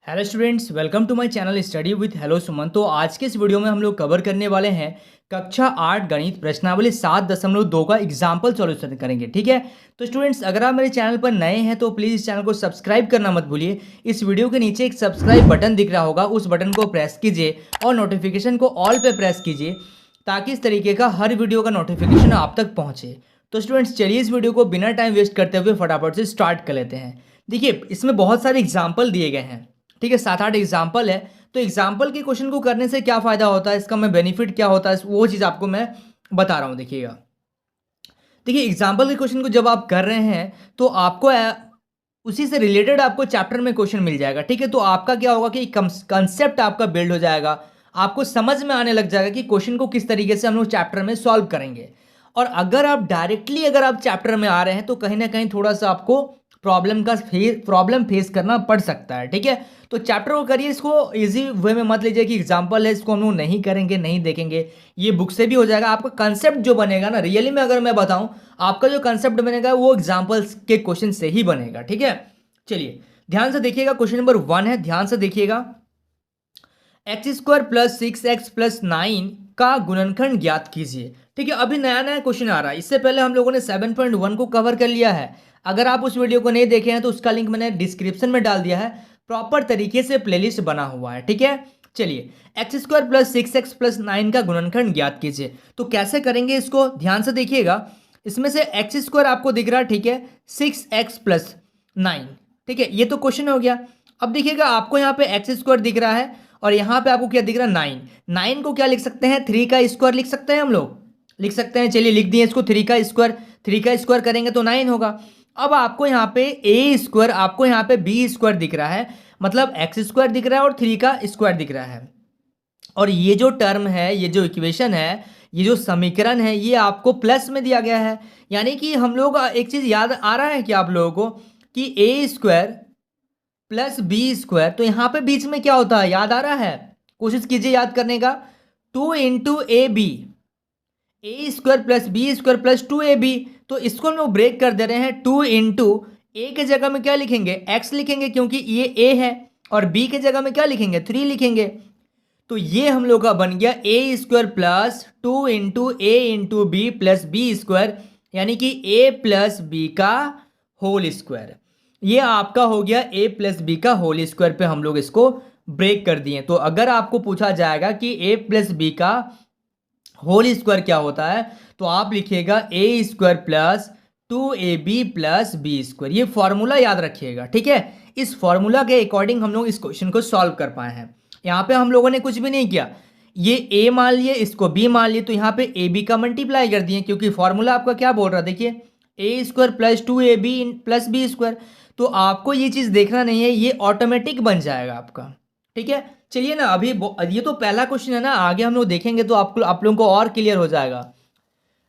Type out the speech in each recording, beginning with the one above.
Hello students, welcome to my channel study with hello Suman. तो आज के इस वीडियो में हम लोग कवर करने वाले हैं कक्षा 8 गणित प्रश्नावली 7.2 का एग्जाम्पल सॉल्यूशन करेंगे। ठीक है, तो स्टूडेंट्स अगर आप मेरे चैनल पर नए हैं तो प्लीज़ इस चैनल को सब्सक्राइब करना मत भूलिए। इस वीडियो के नीचे एक सब्सक्राइब बटन दिख रहा होगा, उस बटन को प्रेस कीजिए और नोटिफिकेशन को ऑल पे प्रेस कीजिए ताकि इस तरीके का हर वीडियो का नोटिफिकेशन आप तक पहुँचे। तो स्टूडेंट्स चलिए इस वीडियो को बिना टाइम वेस्ट करते हुए फटाफट से स्टार्ट कर लेते हैं। देखिए इसमें बहुत सारे एग्जाम्पल दिए गए हैं। ठीक है, 7-8 एग्जाम्पल है। तो एग्जाम्पल के क्वेश्चन को करने से क्या फायदा होता है, इसका मैं बेनिफिट क्या होता है, वो चीज़ आपको मैं बता रहा हूँ। देखिएगा, देखिए एग्जाम्पल के क्वेश्चन को जब आप कर रहे हैं तो आपको उसी से रिलेटेड आपको चैप्टर में क्वेश्चन मिल जाएगा। ठीक है, तो आपका क्या होगा कि कंसेप्ट आपका बिल्ड हो जाएगा, आपको समझ में आने लग जाएगा कि क्वेश्चन को किस तरीके से हम लोग चैप्टर में सॉल्व करेंगे। और अगर आप डायरेक्टली अगर आप चैप्टर में आ रहे हैं तो कहीं ना कहीं थोड़ा सा आपको प्रॉब्लम फेस करना पड़ सकता है। ठीक है, तो चैप्टर को करिए, इसको इजी वे में मत लीजिए कि एग्जाम्पल है इसको हम लोग नहीं करेंगे, नहीं देखेंगे। ये बुक से भी हो जाएगा। आपका कंसेप्ट जो बनेगा ना, रियली में अगर मैं बताऊं, आपका जो कंसेप्ट बनेगा वो एग्जाम्पल्स के क्वेश्चन से ही बनेगा। ठीक है, चलिए ध्यान से देखिएगा। क्वेश्चन नंबर 1 है, ध्यान से देखिएगा। x² + 6x + 9 का गुणनखंड ज्ञात कीजिए। ठीक है, अभी नया नया क्वेश्चन आ रहा है। इससे पहले हम लोगों ने 7.1 को कवर कर लिया है। अगर आप उस वीडियो को नहीं देखे हैं तो उसका लिंक मैंने डिस्क्रिप्शन में डाल दिया है। प्रॉपर तरीके से प्लेलिस्ट बना हुआ है। ठीक है, चलिए x² + 6x + 9 का गुणनखंड ज्ञात कीजिए। तो कैसे करेंगे इसको, ध्यान से देखिएगा। इसमें से x² आपको दिख रहा है, ठीक है, 6x + 9। ठीक है, ये तो क्वेश्चन हो गया। अब देखिएगा आपको यहाँ पे x² दिख रहा है और यहाँ पे आपको क्या दिख रहा है, 9। 9 को क्या लिख सकते हैं, 3 का स्क्वायर लिख सकते हैं, हम लोग लिख सकते हैं। चलिए लिख दिए इसको, 3 का स्क्वायर। 3 का स्क्वायर करेंगे तो 9 होगा। अब आपको यहाँ पे a², आपको यहाँ पे b² दिख रहा है, मतलब x² दिख रहा है और 3 का स्क्वायर दिख रहा है। और ये जो टर्म है, ये जो इक्वेशन है, ये जो समीकरण है, ये आपको प्लस में दिया गया है। यानी कि हम लोग एक चीज याद आ रहा है कि आप लोगों को कि a² + b², तो यहाँ पे बीच में क्या होता है, याद आ रहा है, कोशिश कीजिए याद करने का। 2 × ab, a² + b² + 2ab। तो इसको हम लोग ब्रेक कर दे रहे हैं। 2 × a के जगह में क्या लिखेंगे, x लिखेंगे क्योंकि ये a है, और b के जगह में क्या लिखेंगे, 3 लिखेंगे। तो ये हम लोग का बन गया a² + 2 × a × b + b², यानी कि a + b का होल स्क्वायर। ये आपका हो गया a + b का होल स्क्वायर पे हम लोग इसको ब्रेक कर दिए। तो अगर आपको पूछा जाएगा कि a + b का होल स्क्वायर क्या होता है, तो आप लिखिएगा a² + 2ab + b²। ये फॉर्मूला याद रखिएगा। ठीक है, इस फॉर्मूला के अकॉर्डिंग हम लोग इस क्वेश्चन को सॉल्व कर पाए हैं। यहाँ पे हम लोगों ने कुछ भी नहीं किया, ये a मान लिए, इसको b मान लिए, तो यहाँ पे ab का मल्टीप्लाई कर दिए क्योंकि फॉर्मूला आपका क्या बोल रहा है, देखिए a² + 2ab + b²। तो आपको ये चीज़ देखना नहीं है, ये ऑटोमेटिक बन जाएगा आपका। ठीक है, चलिए ना, अभी ये तो पहला क्वेश्चन है ना, आगे हम लोग देखेंगे तो आप लोगों को और क्लियर हो जाएगा।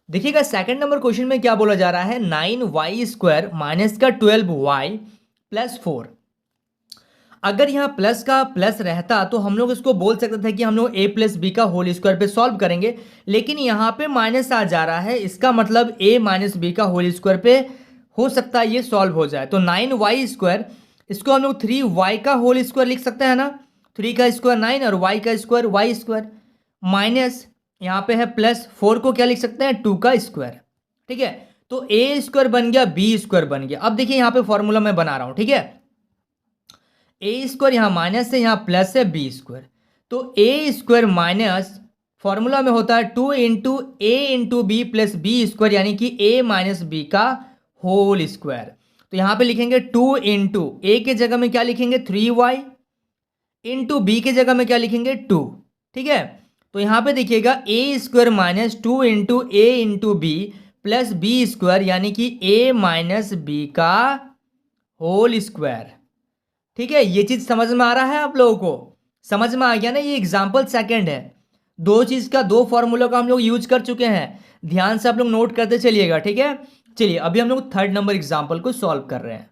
देखिएगा सेकंड नंबर क्वेश्चन में क्या बोला जा रहा है, 9y² - 12y + 4। अगर यहाँ प्लस का प्लस रहता तो हम लोग इसको बोल सकते थे कि हम लोग a + b का होल स्क्वायर पे सॉल्व करेंगे, लेकिन यहाँ पे माइनस आ जा रहा है, इसका मतलब a - b का होल स्क्वायर पे हो सकता है ये सॉल्व हो जाए। तो 9y², इसको हम लोग 3y का होल स्क्वायर लिख सकते हैं ना, 3 का स्क्वायर 9 और y का स्क्वायर y², माइनस यहाँ पे है प्लस 4 को क्या लिख सकते हैं, 2 का स्क्वायर। ठीक है, तो a² बन गया, b² बन गया। अब देखिए यहाँ पे फॉर्मूला मैं बना रहा हूँ। ठीक है, a² यहाँ माइनस है, यहाँ प्लस है b², तो a² माइनस फॉर्मूला में होता है 2 × a × b + b², यानी कि a - b का होल स्क्वायर। तो यहाँ पे लिखेंगे 2 × a के जगह में क्या लिखेंगे, 3y, इंटू b के जगह में क्या लिखेंगे, 2। ठीक है, तो यहाँ पे देखिएगा a² - 2 × a × b + b², यानी कि a - b का होल स्क्वायर। ठीक है, ये चीज समझ में आ रहा है आप लोगों को, समझ में आ गया ना। ये एग्जाम्पल सेकंड है, दो चीज का, दो फॉर्मूला का हम लोग यूज कर चुके हैं। ध्यान से आप लोग नोट करते चलिएगा। ठीक है, चलिए अभी हम लोग थर्ड नंबर एग्जाम्पल को सॉल्व कर रहे हैं।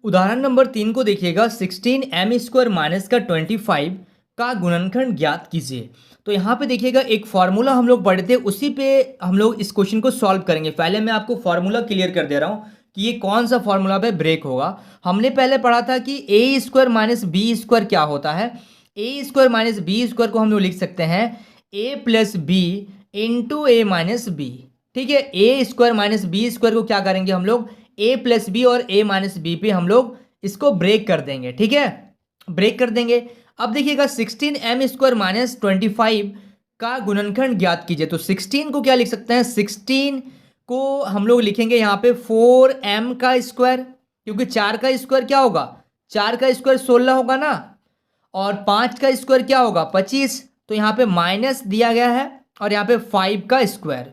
उदाहरण नंबर 3 को देखिएगा, 16m² - 25 का गुणनखंड ज्ञात कीजिए। तो यहाँ पे देखिएगा एक फॉर्मूला हम लोग पढ़े थे, उसी पे हम लोग इस क्वेश्चन को सॉल्व करेंगे। पहले मैं आपको फॉर्मूला क्लियर कर दे रहा हूँ कि ये कौन सा फॉर्मूला पे ब्रेक होगा। हमने पहले पढ़ा था कि ए स्क्वायर माइनस बी स्क्वायर क्या होता है। A square minus b square को हम लोग लिख सकते हैं ए प्लस बी इंटू ए माइनस बी। ठीक है, a square minus b square को क्या करेंगे हम लोग, ए प्लस बी और ए माइनस बी पे हम लोग इसको ब्रेक कर देंगे। ठीक है, ब्रेक कर देंगे। अब देखिएगा 16m स्क्वायर माइनस 25 का गुणनखंड ज्ञात कीजिए। तो 16 को क्या लिख सकते हैं, 16 को हम लोग लिखेंगे यहाँ पे 4m का स्क्वायर, क्योंकि 4 का स्क्वायर क्या होगा, 4 का स्क्वायर 16 होगा ना, और 5 का स्क्वायर क्या होगा 25। तो यहाँ पे माइनस दिया गया है और यहाँ पे 5 का स्क्वायर।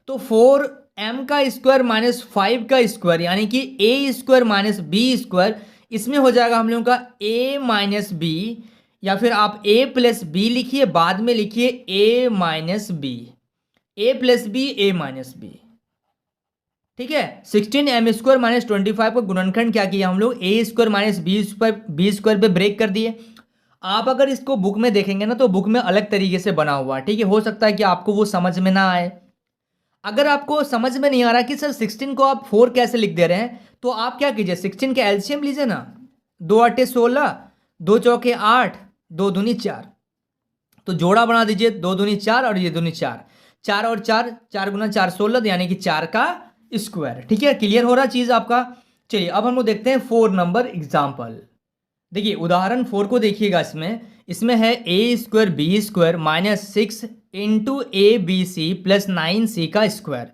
तो 4m का स्क्वायर माइनस 5 का स्क्वायर यानी कि ए स्क्वायर माइनस बी स्क्वायर, इसमें हो जाएगा हम लोगों का a माइनस बी, या फिर आप a प्लस बी लिखिए, बाद में लिखिए a minus b, a plus b a minus b. ठीक है, 16m स्क्वायर माइनस 25 का गुणनखंड क्या किया हम लोग, a square minus b square पे ब्रेक कर दिए। आप अगर इसको बुक में देखेंगे ना तो बुक में अलग तरीके से बना हुआ है। ठीक है, हो सकता है कि आपको वो समझ में ना आए। अगर आपको समझ में नहीं आ रहा कि सर 16 को आप 4 कैसे लिख दे रहे हैं, तो आप क्या कीजिए, 16 के एलसीएम लीजिए ना, 2 8 16, 2 चौके 8, 2 दूनी 4, तो जोड़ा बना दीजिए, 2 दूनी 4 और ये दूनी 4, 4 और 4, 4 गुना 4 16, यानी कि 4 का स्क्वायर। ठीक है, क्लियर हो रहा चीज आपका। चलिए अब हम लोग देखते हैं 4 नंबर एग्जाम्पल। देखिए उदाहरण 4 को देखिएगा, इसमें है a square b square minus 6 into a b c plus 9c का स्क्वायर।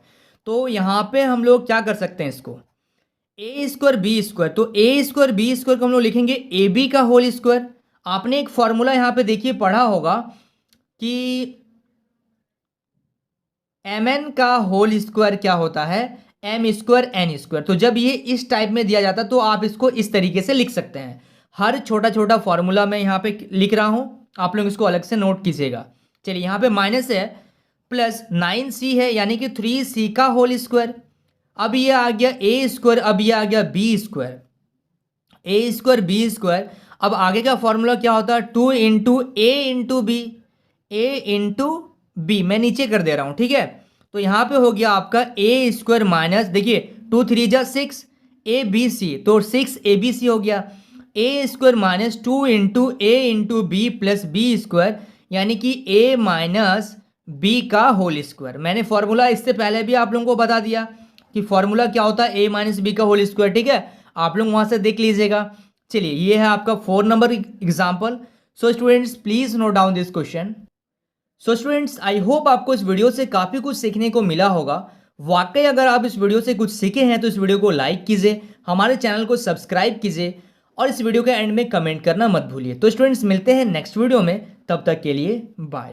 तो यहाँ पे हम लोग क्या कर सकते हैं, इसको ए स्क्वायर बी स्क्वायर, तो ए स्क्वायर बी स्क्वायर को हम लोग लिखेंगे ए बी का होल स्क्वायर। आपने एक फॉर्मूला यहाँ पे देखिए पढ़ा होगा कि एम एन का होल स्क्वायर क्या होता है, एम स्क्वायर एन स्क्वायर। तो जब ये इस टाइप में दिया जाता तो आप इसको इस तरीके से लिख सकते हैं। हर छोटा छोटा फॉर्मूला मैं यहाँ पे लिख रहा हूँ, आप लोग इसको अलग से नोट कीजिएगा। चलिए यहाँ पे माइनस है, प्लस 9c है यानी कि 3c का होल स्क्वायर। अब ये आ गया ए स्क्वायर, अब ये आ गया बी स्क्वायर, ए स्क्वायर बी स्क्वायर। अब आगे का फॉर्मूला क्या होता है, 2 into a into B, A into B, मैं नीचे कर दे रहा हूँ। ठीक है, तो यहाँ पे हो गया आपका ए स्क्वायर माइनस, देखिए 2 3 जा 6 ए बी सी, तो 6 ए बी सी हो गया, a square minus 2 into a into b plus b square, यानी कि ए माइनस बी का होल स्क्वायर। मैंने फॉर्मूला इससे पहले भी आप लोगों को बता दिया कि फॉर्मूला क्या होता है, ए माइनस बी का होल स्क्वायर। ठीक है, आप लोग वहाँ से देख लीजिएगा। चलिए ये है आपका 4 number example. So students please note down this question. So students I hope आपको इस वीडियो से काफ़ी कुछ सीखने को मिला होगा। वाकई अगर आप इस वीडियो से कुछ सीखे हैं तो इस वीडियो को लाइक कीजिए, हमारे चैनल को सब्सक्राइब कीजिए और इस वीडियो के एंड में कमेंट करना मत भूलिए। तो स्टूडेंट्स मिलते हैं नेक्स्ट वीडियो में, तब तक के लिए बाय।